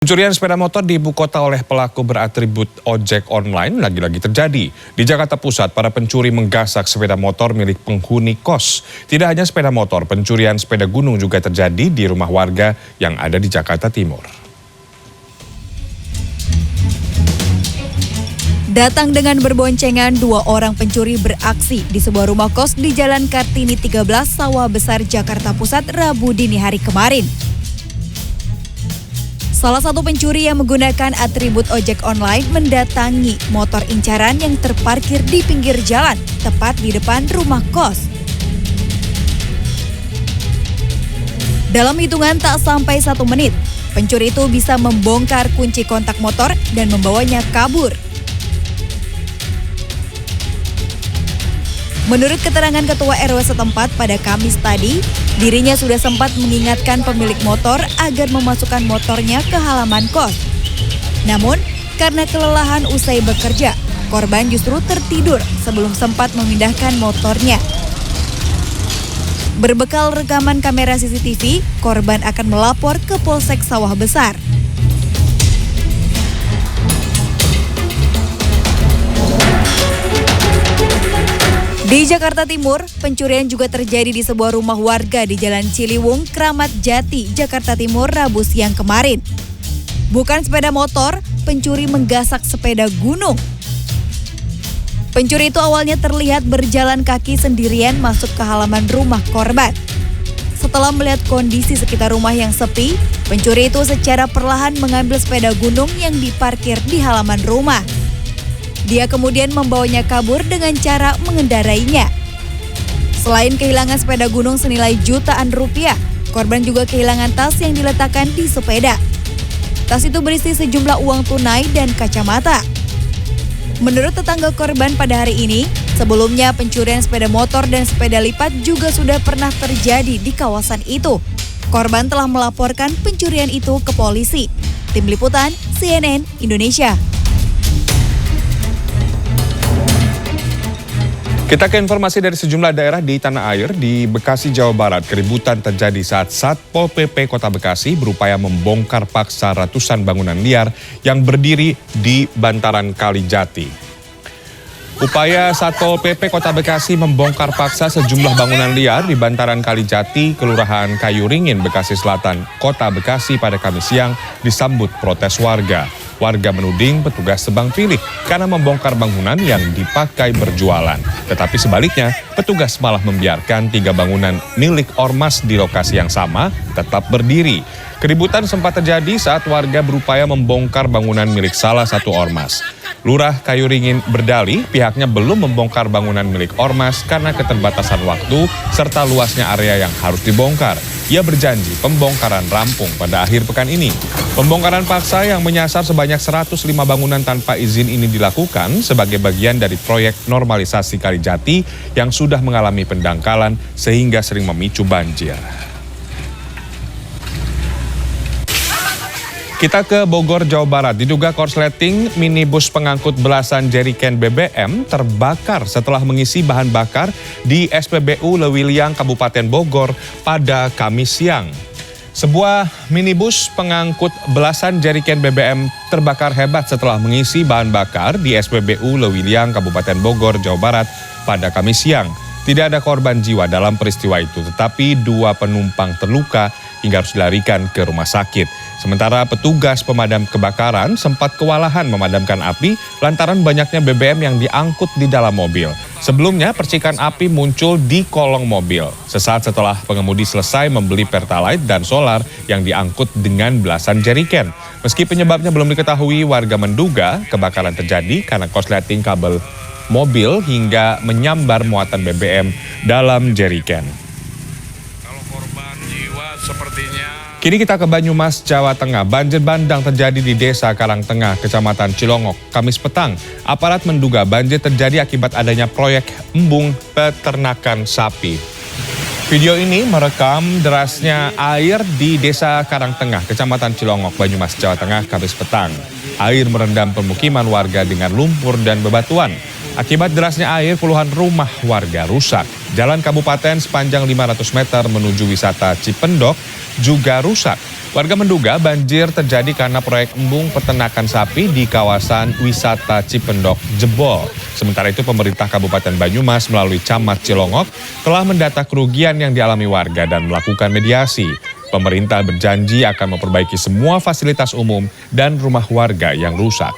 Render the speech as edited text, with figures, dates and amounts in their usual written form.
Pencurian sepeda motor di ibu kota oleh pelaku beratribut ojek online lagi-lagi terjadi. Di Jakarta Pusat, para pencuri menggasak sepeda motor milik penghuni kos. Tidak hanya sepeda motor, pencurian sepeda gunung juga terjadi di rumah warga yang ada di Jakarta Timur. Datang dengan berboncengan, dua orang pencuri beraksi di sebuah rumah kos di Jalan Kartini 13, Sawah Besar, Jakarta Pusat, Rabu dini hari kemarin. Salah satu pencuri yang menggunakan atribut ojek online mendatangi motor incaran yang terparkir di pinggir jalan, tepat di depan rumah kos. Dalam hitungan tak sampai 1 menit, pencuri itu bisa membongkar kunci kontak motor dan membawanya kabur. Menurut keterangan Ketua RW setempat pada Kamis tadi, dirinya sudah sempat mengingatkan pemilik motor agar memasukkan motornya ke halaman kos. Namun, karena kelelahan usai bekerja, korban justru tertidur sebelum sempat memindahkan motornya. Berbekal rekaman kamera CCTV, korban akan melapor ke Polsek Sawah Besar. Di Jakarta Timur, pencurian juga terjadi di sebuah rumah warga di Jalan Ciliwung, Kramat Jati, Jakarta Timur, Rabu siang kemarin. Bukan sepeda motor, pencuri menggasak sepeda gunung. Pencuri itu awalnya terlihat berjalan kaki sendirian masuk ke halaman rumah korban. Setelah melihat kondisi sekitar rumah yang sepi, pencuri itu secara perlahan mengambil sepeda gunung yang diparkir di halaman rumah. Dia kemudian membawanya kabur dengan cara mengendarainya. Selain kehilangan sepeda gunung senilai jutaan rupiah, korban juga kehilangan tas yang diletakkan di sepeda. Tas itu berisi sejumlah uang tunai dan kacamata. Menurut tetangga korban pada hari ini, sebelumnya pencurian sepeda motor dan sepeda lipat juga sudah pernah terjadi di kawasan itu. Korban telah melaporkan pencurian itu ke polisi. Tim Liputan, CNN Indonesia. Kita ke informasi dari sejumlah daerah di tanah air. Di Bekasi, Jawa Barat, keributan terjadi saat Satpol PP Kota Bekasi berupaya membongkar paksa ratusan bangunan liar yang berdiri di bantaran Kali Jati. Upaya Satpol PP Kota Bekasi membongkar paksa sejumlah bangunan liar di bantaran Kali Jati, Kelurahan Kayuringin, Bekasi Selatan, Kota Bekasi pada Kamis siang disambut protes warga. Warga menuding petugas tebang pilih karena membongkar bangunan yang dipakai berjualan. Tetapi sebaliknya, petugas malah membiarkan 3 bangunan milik ormas di lokasi yang sama tetap berdiri. Keributan sempat terjadi saat warga berupaya membongkar bangunan milik salah satu ormas. Lurah Kayuringin berdalih pihaknya belum membongkar bangunan milik ormas karena keterbatasan waktu serta luasnya area yang harus dibongkar. Ia berjanji pembongkaran rampung pada akhir pekan ini. Pembongkaran paksa yang menyasar sebanyak 105 bangunan tanpa izin ini dilakukan sebagai bagian dari proyek normalisasi Kali Jati yang sudah mengalami pendangkalan sehingga sering memicu banjir. Kita ke Bogor, Jawa Barat. Diduga korsleting minibus pengangkut belasan jeriken BBM terbakar setelah mengisi bahan bakar di SPBU Lewiliang, Kabupaten Bogor pada Kamis siang. Sebuah minibus pengangkut belasan jeriken BBM terbakar hebat setelah mengisi bahan bakar di SPBU Lewiliang, Kabupaten Bogor, Jawa Barat pada Kamis siang. Tidak ada korban jiwa dalam peristiwa itu, tetapi 2 penumpang terluka hingga harus dilarikan ke rumah sakit. Sementara petugas pemadam kebakaran sempat kewalahan memadamkan api lantaran banyaknya BBM yang diangkut di dalam mobil. Sebelumnya percikan api muncul di kolong mobil sesaat setelah pengemudi selesai membeli Pertalite dan solar yang diangkut dengan belasan jeriken. Meski penyebabnya belum diketahui, warga menduga kebakaran terjadi karena korsleting kabel mobil hingga menyambar muatan BBM dalam jeriken. Kalau korban jiwa sepertinya. Kini kita ke Banyumas, Jawa Tengah. Banjir bandang terjadi di Desa Karangtengah, Kecamatan Cilongok, Kamis petang. Aparat menduga banjir terjadi akibat adanya proyek embung peternakan sapi. Video ini merekam derasnya air di Desa Karangtengah, Kecamatan Cilongok, Banyumas, Jawa Tengah, Kamis petang. Air merendam permukiman warga dengan lumpur dan bebatuan. Akibat derasnya air, puluhan rumah warga rusak. Jalan kabupaten sepanjang 500 meter menuju wisata Cipendok juga rusak. Warga menduga banjir terjadi karena proyek embung peternakan sapi di kawasan wisata Cipendok jebol. Sementara itu pemerintah Kabupaten Banyumas melalui Camat Cilongok telah mendata kerugian yang dialami warga dan melakukan mediasi. Pemerintah berjanji akan memperbaiki semua fasilitas umum dan rumah warga yang rusak.